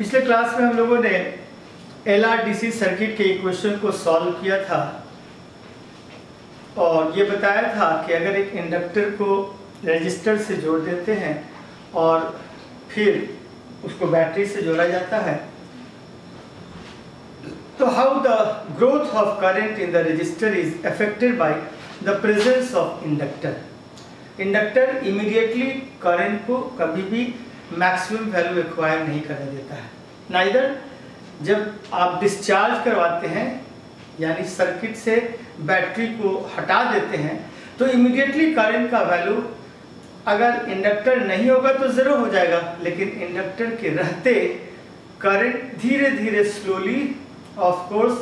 पिछले क्लास में हम लोगों ने LRDC सर्किट के इक्वेशन को सॉल्व किया था और ये बताया था कि अगर एक इंडक्टर को रेजिस्टर से जोड़ देते हैं और फिर उसको बैटरी से जोड़ा जाता है तो how the growth of current in the resistor is affected by the presence of inductor. Inductor immediately current को कभी भी मैक्सिमम वैल्यू एक्वायर नहीं करने देता है। नाइदर जब आप डिस्चार्ज करवाते हैं यानी सर्किट से बैटरी को हटा देते हैं तो इमीडिएटली करंट का वैल्यू अगर इंडक्टर नहीं होगा तो ज़ीरो हो जाएगा, लेकिन इंडक्टर के रहते करंट धीरे धीरे slowly of course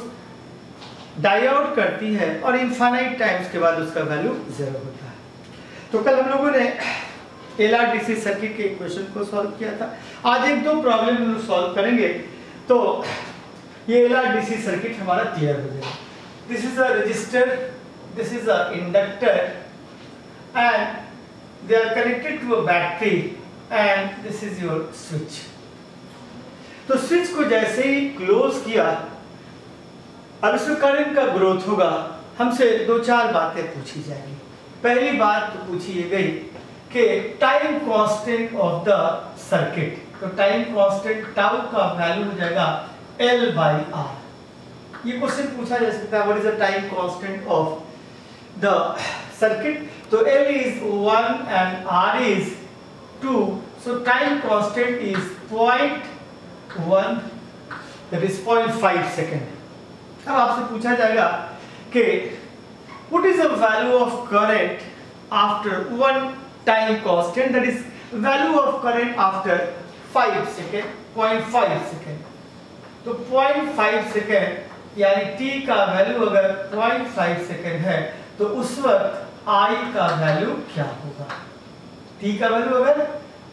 die out करती है और इनफाइनाइट टाइम्स के बाद उसका वैल्यू ज़ीरो होता है। तो कल हम लोगों ने LRDC सर्किट के इक्वेशन को सॉल्व किया था। आज एक दो प्रॉब्लम हम लोग सॉल्व करेंगे तो ये LRDC सर्किट हमारा क्लियर हो जाएगा। This is a resistor, this is a inductor and they are connected to a battery and this is your switch. तो स्विच को जैसे ही क्लोज किया अब इसमें करंट का ग्रोथ होगा। हमसे दो चार बातें पूछी जाएंगी। पहली बात तो पूछी गई कि time constant of the circuit, तो टाइम कांस्टेंट टाउ का वैल्यू हो जाएगा L/R। ये क्वेश्चन पूछा जा सकता है, what is the time constant of the circuit. तो L is 1 and R is 2, so time constant is 0.1, that is 0.5 second. अब आपसे पूछा जाएगा कि what is the value of current after one time constant, that is value of current after 5 second, 0.5 second। तो 0.5 second यानी t का value अगर 0.5 second है तो उस वक्त I का वैल्यू क्या होगा। t का वैल्यू अगर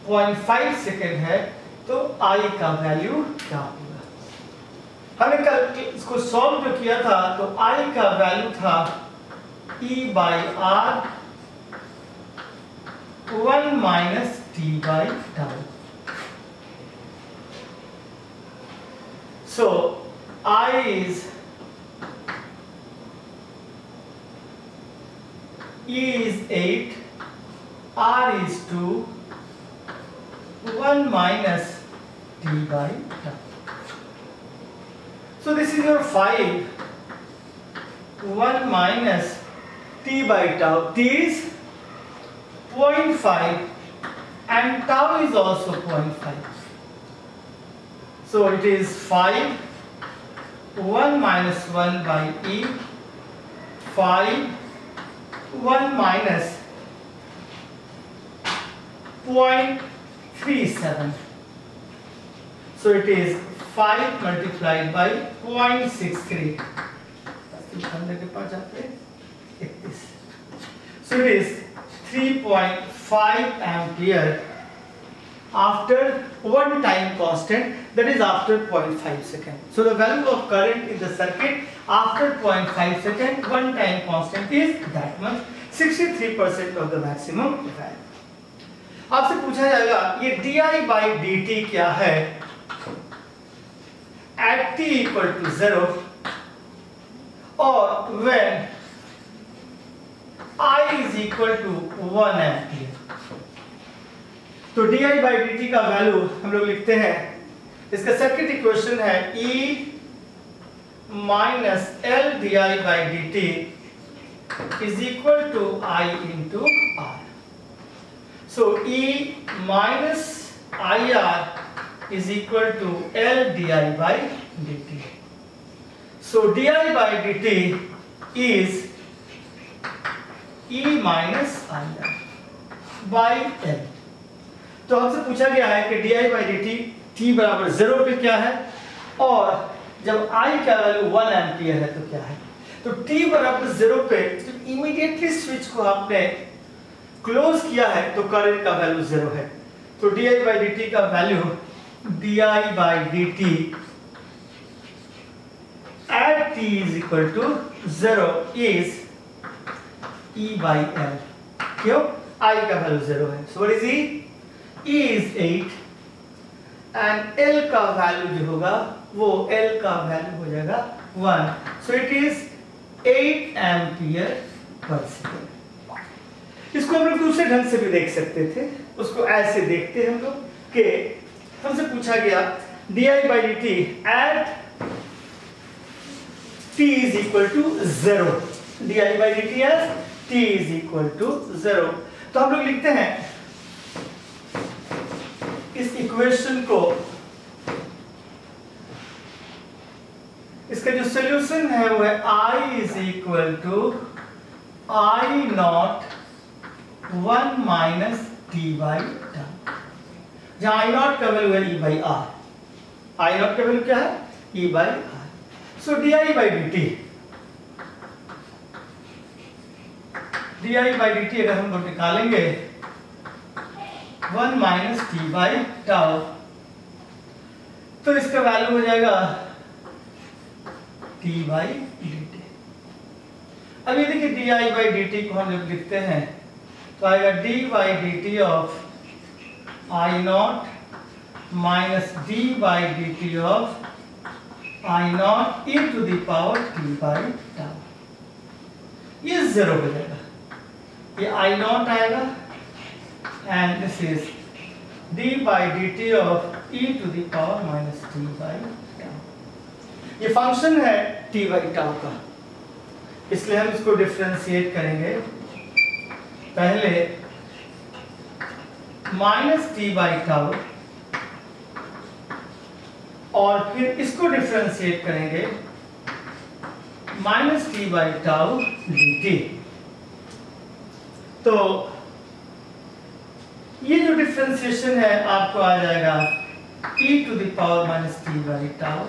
0.5 सेकेंड है तो I का वैल्यू क्या होगा। हमने कल इसको सॉल्व जो किया था तो I का वैल्यू था E/R 1 minus T/tau। So I is E is 8, R is 2, 1 minus T/tau। So this is your 5, 1 minus T/tau. T is 0.5 and tau is also 0.5. So it is 5, 1 minus 1 by E, 5, 1 minus 0.37. So it is 5 multiplied by 0.63. So it is 3.5 ampere after one time constant, that is after 0.5 second. So the value of current in the circuit after 0.5 second, one time constant is that much, 63% of the maximum value। आपसे पूछा जाएगा ये di/dt क्या है at t equal to 0 और when I is equal to 1 ampere। तो di/dt का value हम लोग लिखते हैं, इसका सर्किट इक्वेशन है E minus L di/dt is equal to I into R। So E minus IR is equal to L di/dt। So di/dt is E minus IR by L। तो हमसे पूछा गया है कि di/dt t बराबर 0 पे क्या है और जब I का वैल्यू 1 एम्पियर है तो क्या है। तो t बराबर 0 पे जब इमीडिएटली स्विच को आपने क्लोज किया है तो करंट का वैल्यू 0 है। तो di/dt का value di/dt at t is equal to 0 is E by L। क्यों? I का वैल्यू 0 है। So what is E? E is 8 and L का वैल्यू जो होगा वो L का वैल्यू हो जाएगा 1. So it is 8 ampere per second. इसको हम लोग दूसरे ढंग से भी देख सकते थे. उसको ऐसे देखते हैं हम लोग कि हमसे पूछा गया di/dt at t is equal to 0. di/dt as t is equal to 0. तो हम लोग लिखते हैं इस इक्वेशन को, इसका जो सॉल्यूशन है वो है I is equal to I naught 1 minus t by tau. जहां I naught का वैल्यू है E by R. I naught का वैल्यू क्या है? E by R. So di/dt अगर हम लोग निकालेंगे 1 minus t by tau, तो इसका वैल्यू हो जाएगा t by dt. अब ये देखिए di/dt को हम लोग लिखते हैं तो आएगा d/dt of I naught minus d/dt of I naught e to the power t by tau. ये 0 हो जाएगा, ये I naught आएगा and this is d/dt of e to the power minus t by tau. ये function है t by tau का, इसलिए हम इसको डिफरेंशिएट करेंगे. पहले माइनस टी बाई टाउ और फिर इसको डिफरेंशिएट करेंगे minus t by tau dt. तो ये जो डिफरेंशिएशन है आपको आ जाएगा e to the power minus t by tau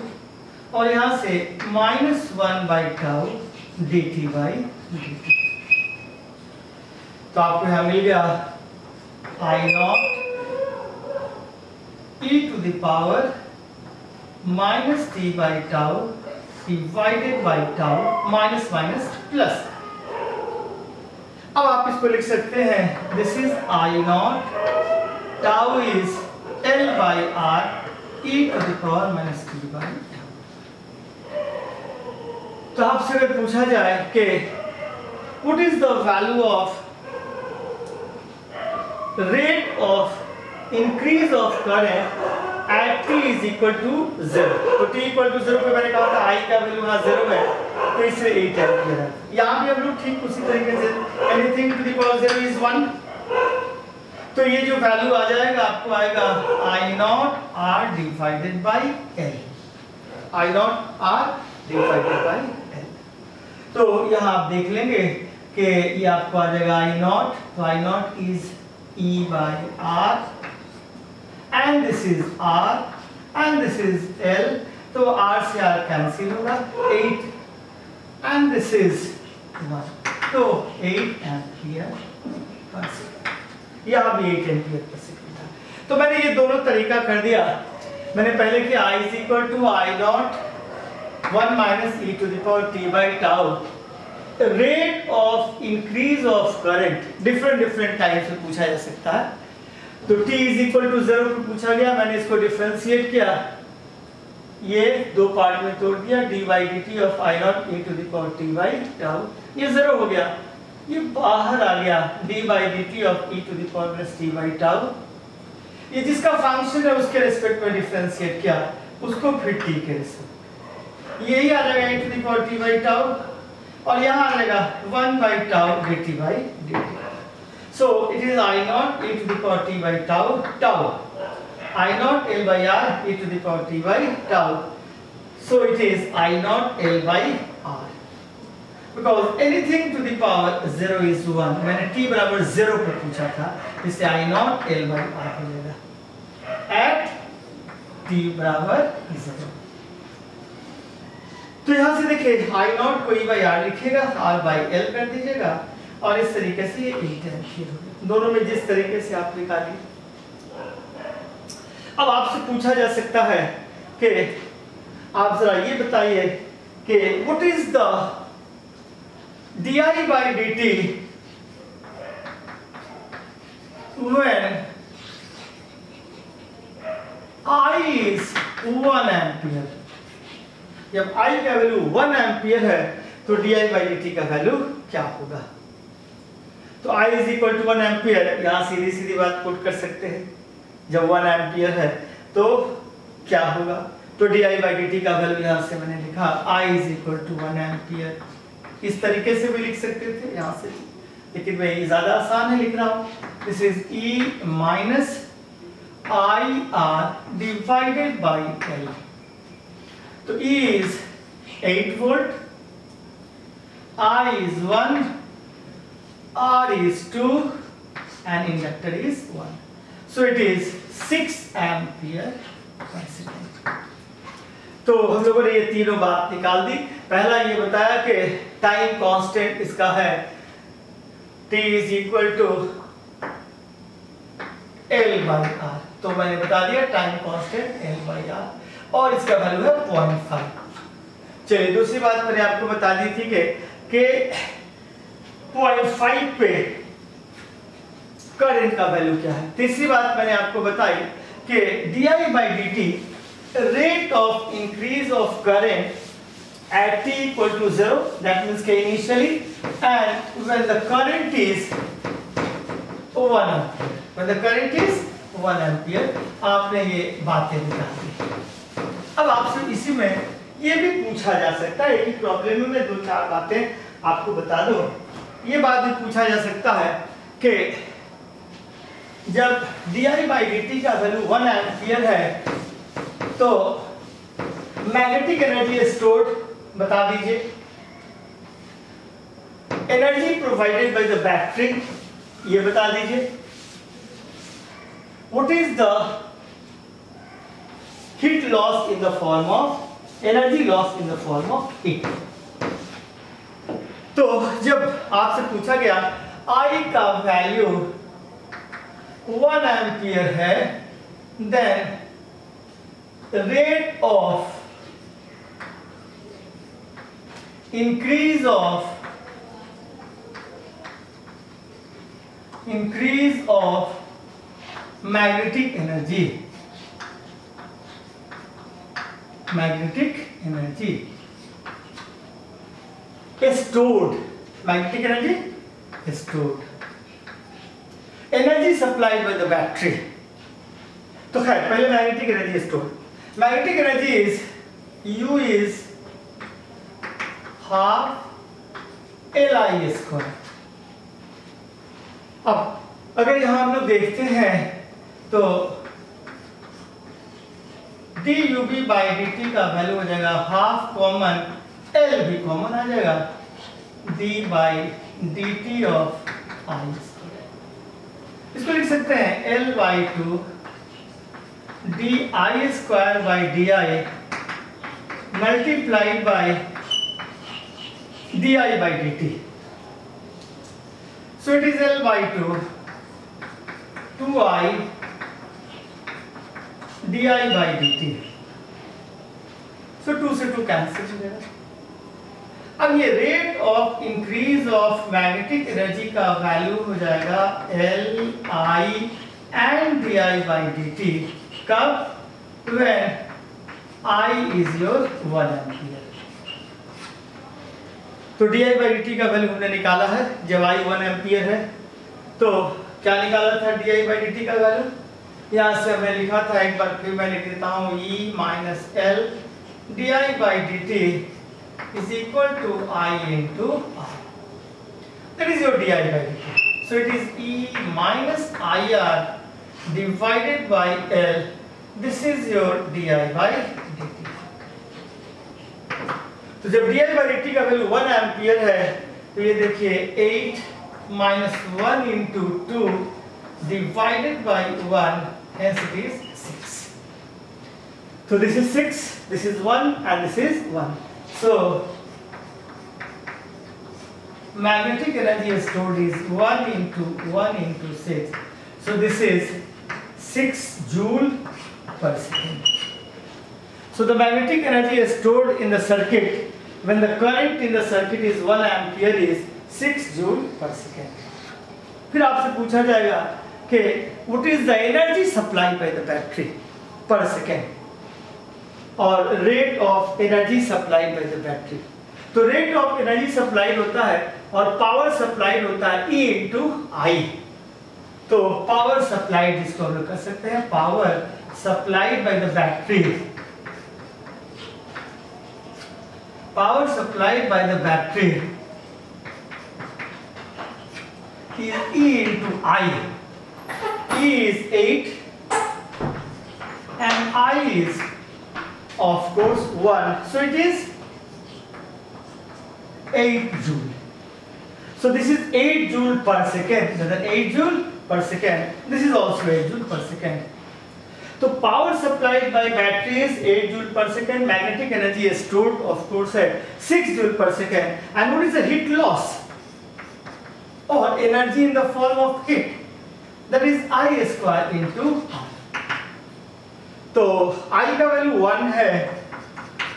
और यहां से -1 by tau dt by dt. तो आपको यहां मिल गया I naught e to the power minus t by tau divided by tau minus minus plus. अब आप इसको लिख सकते हैं this is I naught, tau is L by R e to the power minus t by tau. तो आपसे अगर पूछा जाए कि what is the value of rate of increase of current at t is equal to 0. तो t equal to 0 पे मैंने कहा था I का वैल्यू यहाँ 0 है तो इससे 8 एम्पियर है. यहाँ भी हम लोग ठीक उसी तरीके से anything to the power 0 is 1. तो ये जो वैल्यू आ जाएगा आपको आएगा I naught R divided by L. I naught R divided by L. तो यहाँ आप देख लेंगे कि ये आपको आ जाएगा I naught, तो I naught is E by R and this is R and this is L. तो R से R कैंसिल होगा 8 and this is 1. तो 8 एम्पियर पर सेकंड, यहाँ भी 8 एम्पियर पर सेकंड था. तो मैंने ये दोनों तरीका कर दिया. मैंने पहले किया I is equal to I naught 1 minus e to the power t by tau. Rate of increase of current different time से पूछा जा सकता है. तो t इज इक्वल टू 0 को पूछा गया, मैंने इसको डिफरेंशिएट किया, ये दो पार्ट में तोड़ दिया d/dt of I naught e to the power t by tau. ये 0 हो गया, ये बाहर आ गया d/dt of e to the power plus t by tau. ये जिसका फंक्शन है उसके रिस्पेक्ट में डिफरेंशिएट किया, उसको फिर t के रिस्पेक्ट, यही आ जाएगा e to the power t by tau और यहाँ आ जाएगा 1 by tau dt by dt. So it is I naught e to the power t by tau I naught L by R e to the power t by tau. So it is I naught L by R because anything to the power 0 is 1. मैंने t बराबर 0 पर पूछा था, इससे I naught L by R हो जाएगा at t बराबर 0. तो यहां से देखिए I naught को E by R लिखिएगा, R by L कर दीजिएगा और इस तरीके से ये 8 एम्पियर हो गया. दोनों में जिस तरीके से आप निकालिए. अब आपसे पूछा जा सकता है कि आप जरा ये बताइए कि what is the di/dt when I is 1 ampere. जब I का वैल्यू 1 एम्पियर है तो di/dt का वैल्यू क्या होगा? तो I is equal to 1 ampere, यहाँ सीधी सीधी बात पुट कर सकते हैं। जब 1 एम्पियर है तो क्या होगा? तो di/dt का वैल्यू यहाँ से मैंने लिखा I is equal to 1 ampere. इस तरीके से भी लिख सकते थे यहाँ से, लेकिन मैं ये ज्यादा आसान है लिख रहा हूँ। This is E minus IR divided by L। तो E is 8 volt, I is 1, R is 2 and inductor is 1. So it is 6 ampere per second. तो हम लोगों ने ये तीनों बात निकाल दी। पहला ये बताया कि टाइम कांस्टेंट इसका है T is equal to L by R। तो मैंने बता दिया time constant L by R और इसका वैल्यू है 0.5। चलिए दूसरी बात मैंने आपको बता दी थी कि 0.5 पे करंट का वैल्यू क्या है। तीसरी बात मैंने आपको बताई कि di/dt rate of increase of current at t equal to 0, that means कि initially, and when the current is 1 ampere, when the current is 1 ampere, आपने ये बातें निकाली। अब आपसे इसी में ये भी पूछा जा सकता है, एक ही प्रॉब्लम में मैं 2-4 बातें आपको बता दूं। ये बात भी पूछा जा सकता है कि जब di/dt का वैल्यू 1 एम्पियर है तो मैग्नेटिक एनर्जी स्टोर्ड बता दीजिए, energy provided by the battery ये बता दीजिए, what is the heat loss in the form of energy loss in the form of heat. तो जब आपसे पूछा गया I का वैल्यू 1 एम्पियर है, then rate of increase of magnetic energy stored, magnetic energy stored, energy supplied by the battery। तो खैर पहले magnetic energy store, magnetic energy is U is half Li square। अब अगर यहां हम लोग देखते हैं तो dUB/dt का वैल्यू हो जाएगा हाफ कॉमन, L भी कॉमन आ जाएगा, d/dt ऑफ I स्क्वायर। इसको लिख सकते हैं L/2 di square by di multiplied by di/dt। So it is L/2 2I di/dt। So 2 से 2 कैंसिल हो जाएगा। अब ये rate of increase of magnetic energy का वैल्यू हो जाएगा Li and di/dt कब? when I is your 1 ampere. तो di/dt का वैल्यू हमने निकाला है जब I 1 एम्पियर है। तो क्या निकाला था di/dt का वैल्यू? यहाँ से हमने लिखा था, एक बार फिर मैं लिख देता हूँ, E minus L di/dt is equal to I into R। That is your di/dt। So it is E minus IR divided by L। This is your di/dt। तो जब di/dt का वैल्यू 1 एम्पियर है तो ये देखिए 8 minus 1 into 2 divided by 1, hence it is 6। So this is 6, this is 1 and this is 1। So magnetic energy stored is 1 into 6। So this is 6 joule per second। So the magnetic energy stored in the circuit when the current in the circuit is 1 ampere is 6 joule per second। फिर आपसे पूछा जाएगा कि what is the energy supplied by the battery। पर second और rate of energy supplied by the battery. तो rate of energy supplied होता है और पावर सप्लाइड होता है E इंटू आई। तो पावर सप्लाइड जिसको हम लोग कर सकते हैं power supplied by the battery, power supplied by the battery is E into I. E is 8 and I is of course 1, so it is 8 joule. So this is 8 joule per second, so that 8 joule per second, this is also 8 joule per second. So power supplied by battery is 8 joule per second, magnetic energy is stored of course at 6 joule per second, and what is the heat loss or energy in the form of heat, that is I square into R. तो I का value 1 है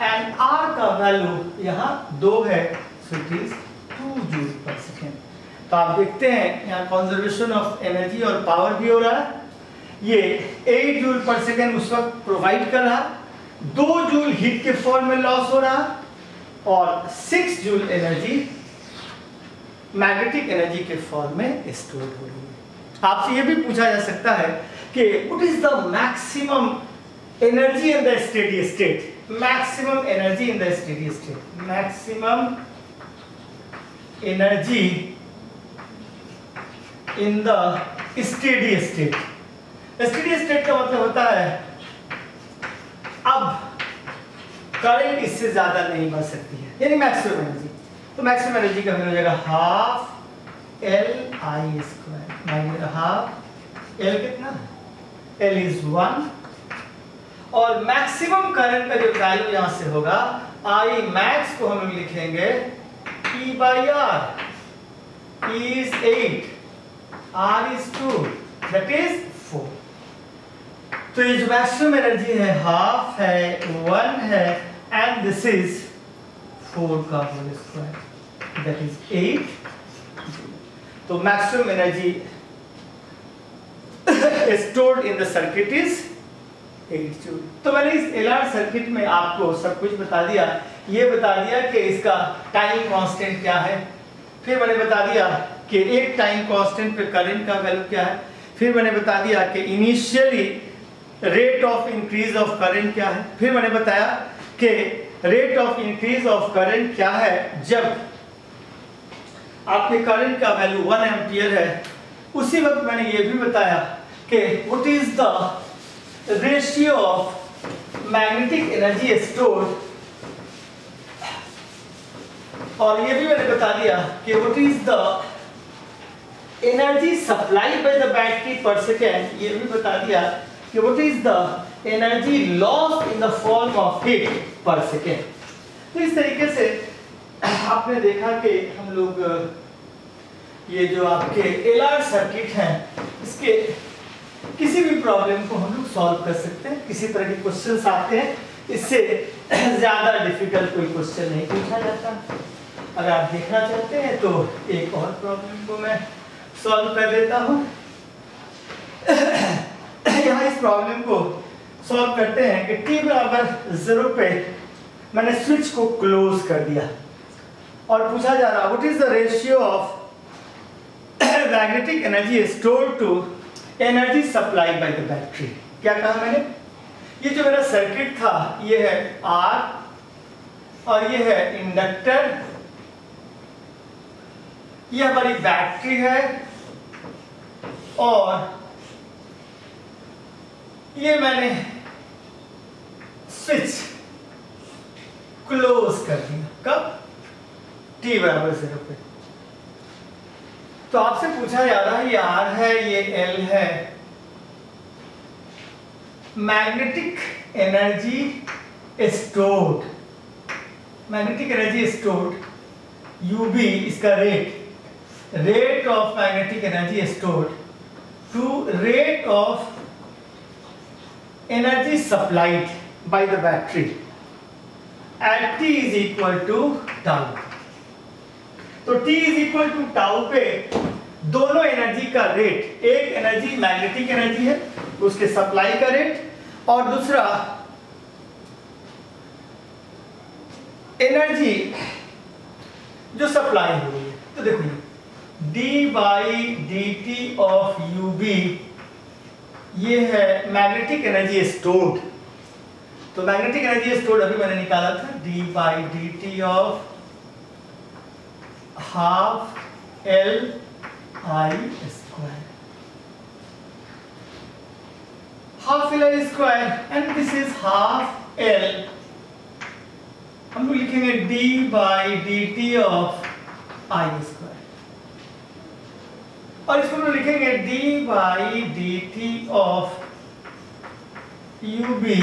and R का value यहाँ 2 है, so it is 2 joule पर second. तो आप देखते हैं यहाँ कंजर्वेशन ऑफ एनर्जी और पावर भी हो रहा है। ये 8 जूल पर सेकेंड उस वक्त प्रोवाइड कर रहा, 2 जूल हीट के फॉर्म में लॉस हो रहा और 6 जूल एनर्जी मैग्नेटिक एनर्जी के फॉर्म में स्टोर हो रही है। आपसे ये भी पूछा जा सकता है कि what is the maximum energy in the steady state, maximum energy in the steady state, maximum energy in the steady state. Steady state का मतलब होता है अब करंट इससे ज्यादा नहीं बढ़ सकती है, यानी मैक्सिमम एनर्जी। तो मैक्सिमम एनर्जी का वैल्यू हो जाएगा half L I square minus half L, कितना एल इज 1, और मैक्सिमम करंट का जो वैल्यू यहां से होगा आई मैक्स को हम लोग लिखेंगे E by R, E is 8, R is 2, that is 4। तो ये जो मैक्सिमम एनर्जी है हाफ है, 1 है, एंड दिस इज 4 का होल स्क्वायर, that is 8। तो maximum energy stored in the circuit is 8 joule. तो मैंने इस एलआर सर्किट में आपको सब कुछ बता दिया, ये बता दिया कि इसका टाइम कांस्टेंट क्या है, फिर मैंने बता दिया कि एक टाइम कांस्टेंट पे करंट का वैल्यू क्या है, फिर मैंने बता दिया कि initially rate of increase of current क्या है, फिर मैंने बताया कि rate of increase of current क्या है जब आपके करंट का वैल्यू 1 एम्पियर है। उसी वक्त मैंने ये भी बताया कि what is the ratio of magnetic energy stored, और ये भी मैंने बता दिया कि what is the energy supplied by the battery पर सेकेंड, ये भी बता दिया कि what is the energy loss in the form of heat पर सेकेंड। तो इस तरीके से आपने देखा कि हम लोग ये जो आपके एलआर सर्किट हैं इसके किसी भी प्रॉब्लम को हम लोग सॉल्व कर सकते हैं। किसी तरह के क्वेश्चंस आते हैं, इससे ज्यादा डिफिकल्ट कोई क्वेश्चन नहीं पूछा जाता। अगर आप देखना चाहते हैं तो एक और प्रॉब्लम को मैं सॉल्व कर देता हूँ। यहाँ इस प्रॉब्लम को सॉल्व करते हैं कि t बराबर 0 पे मैंने स्विच को क्लोज कर दिया और पूछा जा रहा what is the ratio of magnetic energy stored to energy supplied by the battery. क्या कहा मैंने, ये जो मेरा सर्किट था ये है R और ये है इंडक्टर, ये हमारी बैटरी है और ये मैंने स्विच क्लोज कर दिया कब, t बराबर 0 पे। तो आपसे पूछा जा रहा है ये R है ये L है, magnetic energy stored, magnetic energy stored UB इसका rate of magnetic energy stored to rate of energy supplied by the battery at t is equal to tau. तो t is equal to tau पे दोनों energy का rate, एक energy magnetic energy है उसके supply का rate और दूसरा एनर्जी जो सप्लाई हो रही है, तो देखो ये d by d t of u b, ये है मैग्नेटिक एनर्जी स्टोर्ड। तो मैग्नेटिक एनर्जी स्टोर्ड अभी मैंने निकाला था, d by d t of half L I square, half L I square, and this is half L, हम लोग लिखेंगे d by d t of I square, और इसको हम लोग लिखेंगे d by d t of u b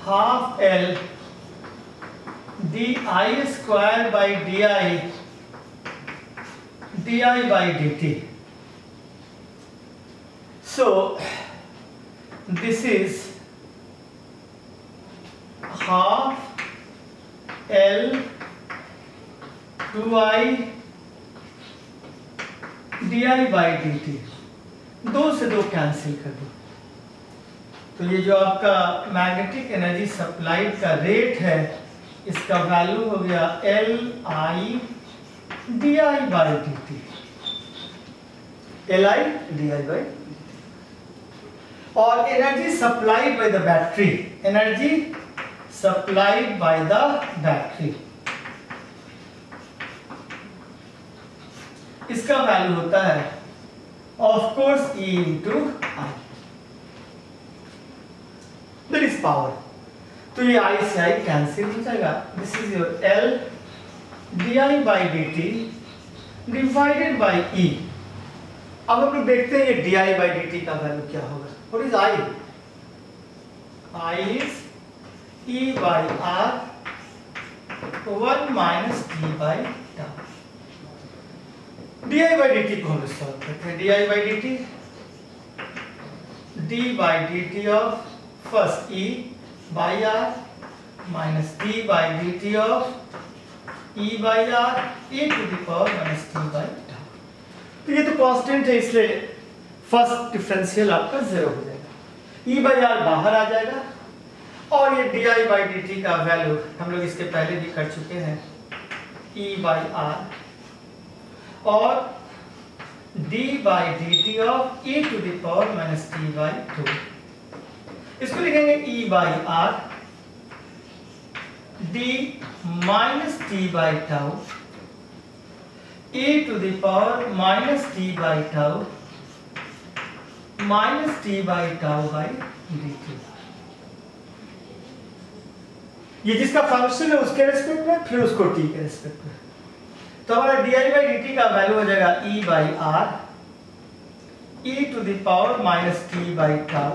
half L d I square by D I by d T. So this is half L 2I di by dt, दो से दो cancel कर दो, तो ये जो आपका मैग्नेटिक एनर्जी सप्लाइड का रेट है, इसका वैल्यू हो गया L I di by dt, L I di by, और energy supplied by the battery, energy supplied by the battery, इसका वैल्यू होता है of course E into I, that is power. तो ये I से I कैंसिल हो जाएगा, this is your L di by dt divided by E. अब हम लोग देखते हैं ये di by dt का वैल्यू क्या होगा. What is I? I is E by R 1 minus T by tau. di by dt को हम सॉल्व करते हैं. di by dt d by dt of first E by R minus t by dt of E by R e to the power minus t by tau. तो ये तो constant है, इसलिए first differential आपका zero हो जाएगा, E by R बाहर आ जाएगा, और ये di by dt का वैल्यू हम लोग इसके पहले भी कर चुके हैं, E by R और d by dt of e to the power minus t by 2. इसको लिखेंगे E by R d minus t by tau e to the power minus t by tau minus t by tau by dt. ये जिसका function है उसके respect में, फिर उसको t के रेस्पेक्ट में, तो हमारा di by dt का वैल्यू हो जाएगा E by R e to the power minus t by tau,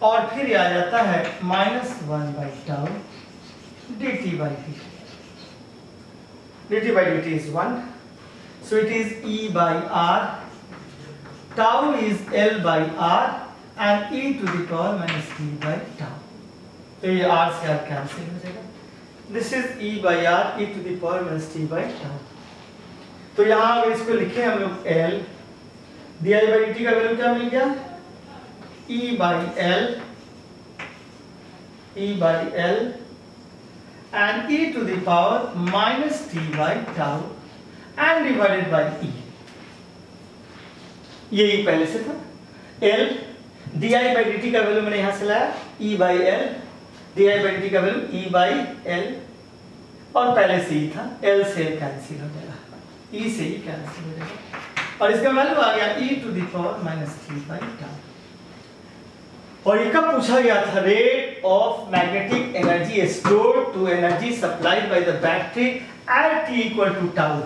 और फिर ये आ जाता है minus 1 by tau dt by dt. dt by dt is 1, so it is E by R, tau is L by R and e to the power minus t by tau. तो ये R से R cancel हो जाएगा, this is E by R e to the power minus t by tau. तो यहाँ अगर इसको लिखें हम लोग L di by dt का वैल्यू क्या मिल गया, E by L and e to the power minus t by tau and divided by E. यही पहले से था. L di by dt का वैल्यू मैंने यहाँ से लाया E by L, di by dt का वैल्यू E by L, और पहले से ही था, L से कैंसिल हो जाएगा, E से ही कैंसिल हो जाएगा, और इसका वैल्यू आ गया e to the power minus t by tau. और ये कब पूछा गया था, rate of magnetic energy stored to energy supplied by the battery at t equal to tau,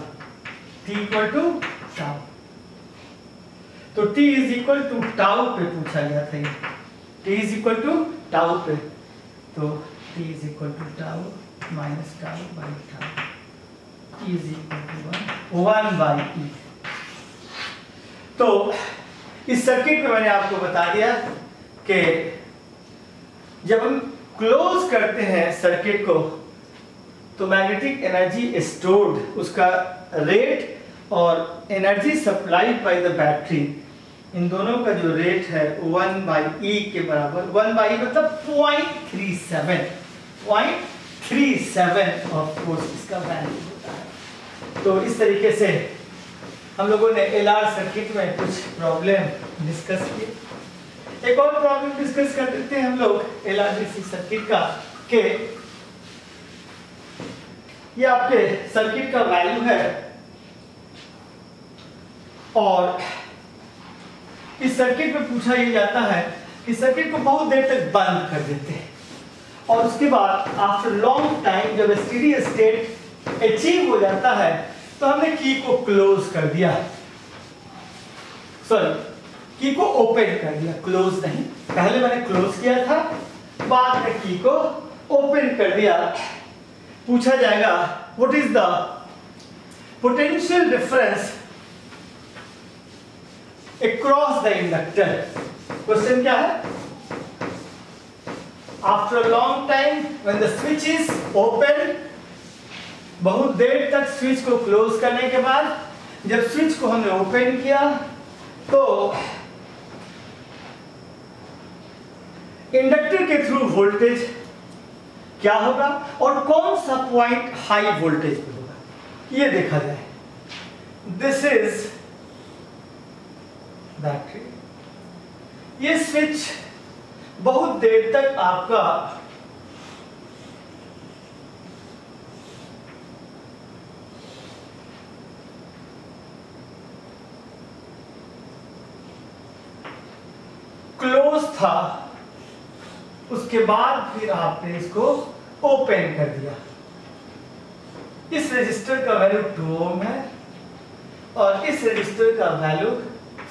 t equal to tau. तो t is equal to tau पे पूछा गया था, ये t is equal to tau पे, तो t is equal to tau minus tau by tau is equal to 1 by e. तो इस सर्किट में मैंने आपको बता दिया कि जब हम क्लोज करते हैं सर्किट को, तो मैग्नेटिक एनर्जी स्टोर्ड, उसका रेट और energy supplied by the battery, इन दोनों का जो रेट है 1/e के बराबर, 1/e मतलब 0.37 ऑफ कोर्स इसका वैल्यू होता है। तो इस तरीके से हम लोगों ने LR सर्किट में कुछ प्रॉब्लम डिस्कस किए। एक और प्रॉब्लम डिस्कस कर लेते हैं हम लोग LRDC सर्किट का, कि ये आपके सर्किट का वैल्यू है और इस सर्किट में पूछा ये जाता है कि सर्किट को बहुत देर तक बंद कर देते हैं और उसके बाद आफ्टर लॉन्ग टाइम जब स्टेडी स्टेट अचीव हो जाता है तो हमने की को क्लोज कर दिया, सॉरी की को ओपन कर दिया, क्लोज नहीं, पहले मैंने क्लोज किया था, बाद में की को ओपन कर दिया। पूछा जाएगा what is the potential difference across the inductor। Question क्या है? After a long time when the switch is open, बहुत देर तक स्विच को क्लोज करने के बाद जब स्विच को हमने ओपन किया तो इंडक्टर के थ्रू वोल्टेज क्या होगा और कौन सा पॉइंट हाई वोल्टेज पे होगा, ये देखा जाए। This is battery. ये स्विच बहुत देर तक आपका क्लोज था, उसके बाद फिर आपने इसको ओपन कर दिया। इस रजिस्टर का वैल्यू 2 ओम है और इस रजिस्टर का वैल्यू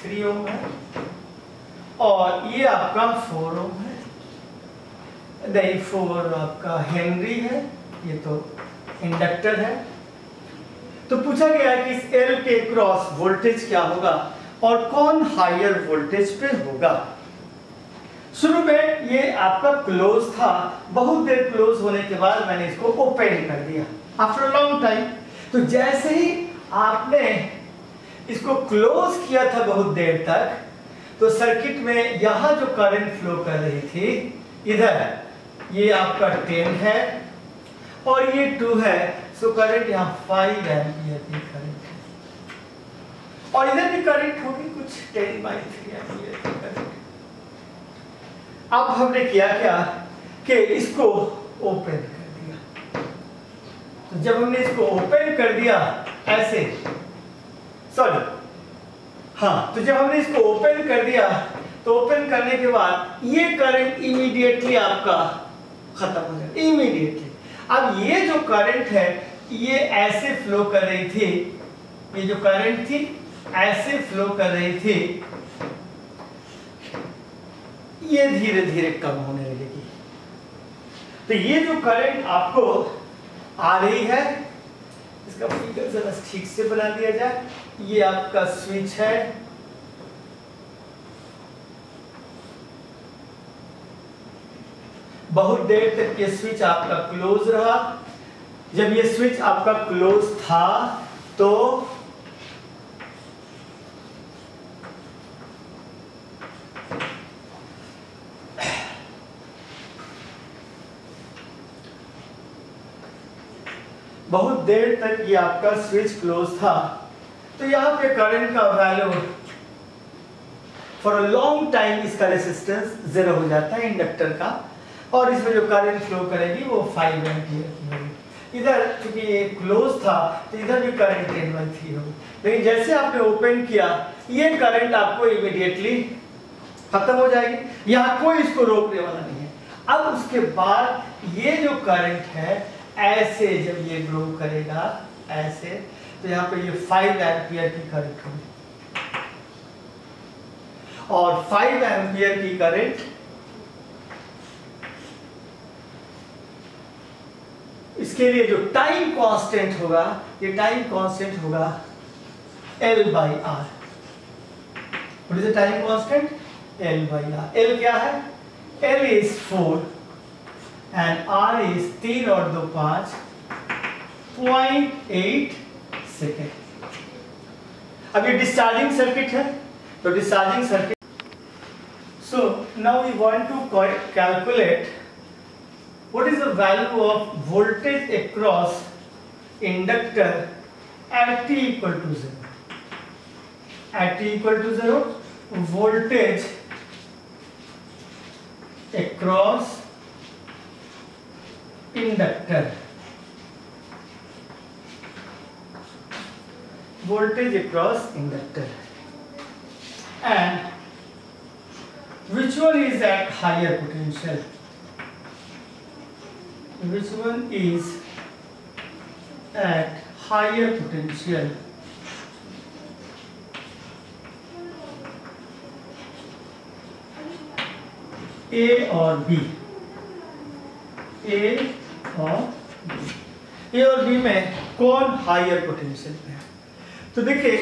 3 ओम है और ये आपका 4 ओम है, नहीं 4 आपका हेनरी है, ये तो इंडक्टर है। तो पूछा गया कि इस L के क्रॉस वोल्टेज क्या होगा और कौन हायर वोल्टेज पे होगा। शुरू में ये आपका क्लोज था, बहुत देर क्लोज होने के बाद मैंने इसको ओपन कर दिया आफ्टर लॉन्ग टाइम। तो जैसे ही आपने इसको क्लोज किया था बहुत देर तक, तो सर्किट में यहां जो करंट फ्लो कर रही थी, इधर ये आपका 10 है और ये 2 है, सो करंट यहाँ 5 एम्पियर की करंट है और इधर भी करंट होगी कुछ 10/3 एम्पियर की करंट। अब हमने किया क्या कि इसको ओपन कर दिया। तो जब हमने इसको ओपन कर दिया ऐसे, सॉरी हाँ, तो जब हमने इसको ओपन कर दिया तो ओपन करने के बाद ये करंट इमीडिएटली आपका खत्म हो जाएगा, इमीडिएटली। अब ये जो करंट है ये ऐसे फ्लो कर रही थी, ये जो करंट थी ऐसे फ्लो कर रही थी, ये धीरे धीरे कम होने लगेगी। तो ये जो करंट आपको आ रही है, इसका फिगर जरा ठीक से बना दिया जाए। ये आपका स्विच है, बहुत देर तक ये स्विच आपका क्लोज रहा। जब ये स्विच आपका क्लोज था तो बहुत देर तक ये आपका स्विच क्लोज था, तो यहाँ पे करंट का value for a long time इसका रेजिस्टेंस 0 हो जाता है इंडक्टर का, और इसमें जो करंट फ्लो करेगी वो 5 एम्पियर की होगी। इधर क्योंकि ये क्लोज था तो इधर भी करंट 10/3 होगी, लेकिन जैसे आपने ओपन किया ये करंट आपको इमीडिएटली खत्म हो जाएगी, यहाँ कोई इसको रोकने वाला नहीं है। अब उसके बाद ये जो करंट है ऐसे जब ये ग्रो करेगा ऐसे, तो यहाँ पे ये 5 एम्पियर की करंट होगी, और 5 एम्पियर की करंट इसके लिए जो टाइम कांस्टेंट होगा, ये टाइम कांस्टेंट होगा L/R। What is the time constant? L/R। L क्या है? L is 4 and R is 3 और 2 5 0.8 सेकेंड। अब ये डिस्चार्जिंग सर्किट है, तो discharging circuit. So now we want to calculate what is the value of voltage across inductor at t equal to 0. At t equal to 0, voltage across inductor. Voltage across inductor. And which one is at higher potential? Which one is at higher potential? A or B? A और B. A और B में कौन higher potential पे है? तो देखिए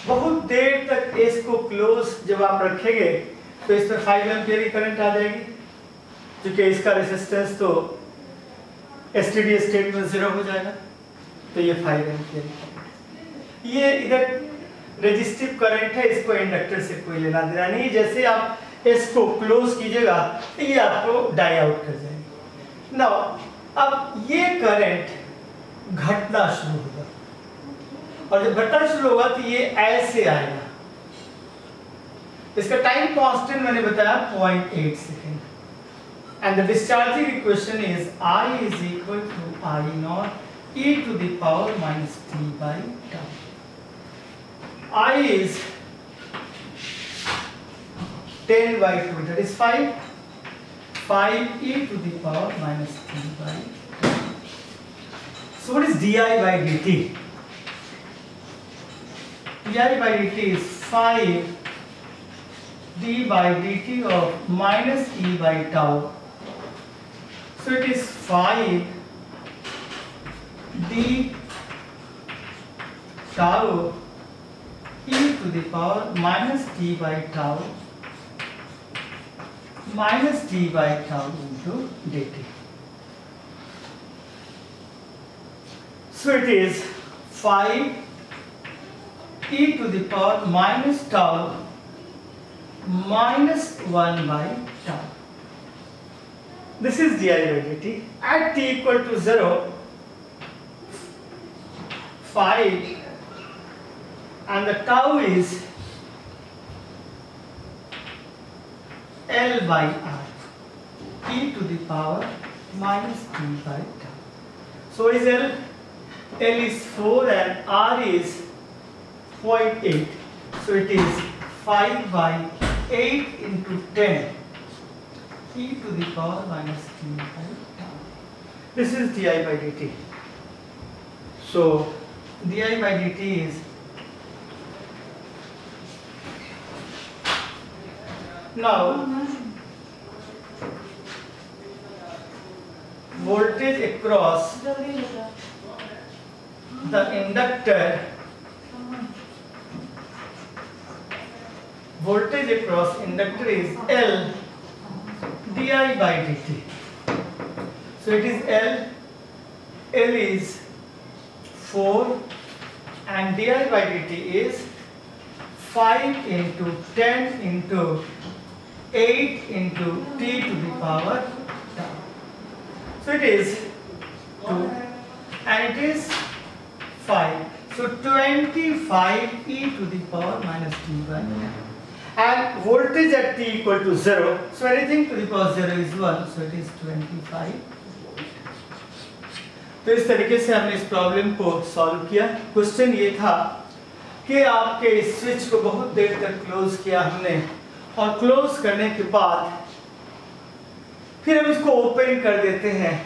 बहुत देर तक इसको क्लोज जब आप रखेंगे तो इस पर 5 एम्पियर की करंट आ जाएगी, क्योंकि इसका रेजिस्टेंस तो एसटीडी स्टेट में 0 हो जाएगा, तो ये 5 एम्पियर. ये इधर रेजिस्टिव करंट है, इसको इंडक्टर से कोई लेना देना नहीं. जैसे आप इसको क्लोज कीजिएगा तो ये आपको डाई आउट कर जाएगी. नाउ अब ये करंट घटना शुरू होगा, और जब घटना शुरू होगा तो ये ऐसे आएगा. इसका टाइम कांस्टेंट मैंने बताया 0.8 second. And the discharging equation is I is equal to I naught e to the power minus t by tau. I is 10 by 2, that is 5 e to the power minus t by tau. So what is di by dt? Di by dt is 5 d by dt of minus e by tau. So it is 5 d tau e to the power minus t by tau minus t by tau into dt. So it is 5 e to the power minus tau minus 1 by tau. This is di by dt. At t equal to 0, 5 and the tau is L by R, e to the power minus t by tau. So is L? L is 4 and R is 0.8. So it is 5 by 8 into 10 e to the power minus t by tau. This is di by dt. So di by dt is now voltage across the inductor. Voltage across inductor is L di by dt. So it is L. L is 4 and di by dt is 5 into 10 into 8 into t to the power tau. So it is 2 and it is 5. So 25 e to the power minus t by tau. And voltage at t equal to 0, so anything to the power 0 is 1, so it is 25 volt. तो इस तरीके से हमने इस problem को solve किया. Question ये था कि आपके इस स्विच को बहुत देर तक क्लोज किया हमने, और क्लोज करने के बाद फिर हम इसको ओपन कर देते हैं.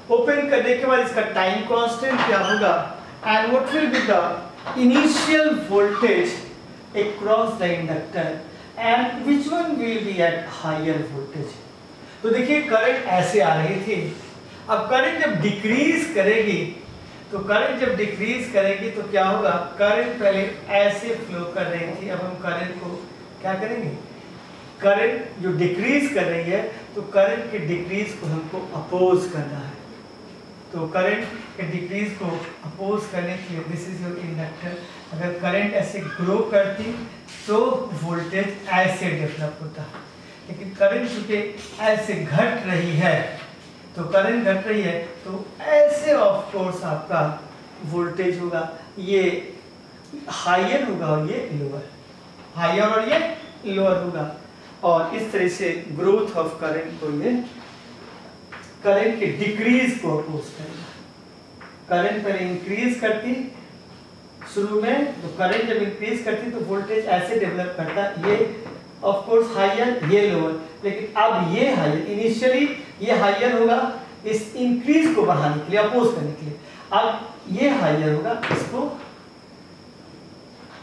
ओपन करने के बाद इसका टाइम कांस्टेंट क्या होगा and what will be the initial voltage across the inductor and which one will be at higher voltage. तो देखिए करंट ऐसे आ रही थी. अब करंट जब डिक्रीज करेगी तो तो क्या होगा, करंट पहले ऐसे फ्लो कर रही थी, अब हम करंट को क्या करेंगे, करंट जो डिक्रीज कर रही है तो करंट के डिक्रीज को हमको अपोज करना है. तो करंट के डिक्रीज को अपोज करने के लिए दिस इज योर इंडक्टर. अगर करंट ऐसे ग्रो करती तो वोल्टेज ऐसे डेवलप होता है। लेकिन करंट चूंकि ऐसे घट रही है, तो करंट घट रही है तो ऐसे ऑफ कोर्स आपका वोल्टेज होगा, ये हायर होगा और ये लोअर, हायर और ये लोअर होगा। और इस तरह से ग्रोथ ऑफ करंट को ये करंट के डिक्रीज को अपोज करेगा। करंट पहले इंक्रीज करती शुरू में, तो करंट जब इंक्रीज करती तो वोल्टेज ऐसे डेवलप करता, ये ऑफ कोर्स हायर ये लोअर, लेकिन अब ये हायर, इनिशियली ये हायर होगा इस इंक्रीज को बढ़ाने के लिए, अपोज करने के लिए। अब ये हायर होगा इसको,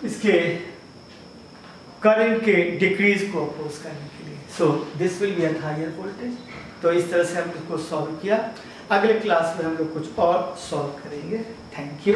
इसके करंट के डिक्रीज को अपोज करने के लिए। So this will be at higher voltage. तो इस तरह से हम इसको सॉल्व किया। अगले क्लास में हम लोग कुछ और सॉल्व करेंगे। Thank you.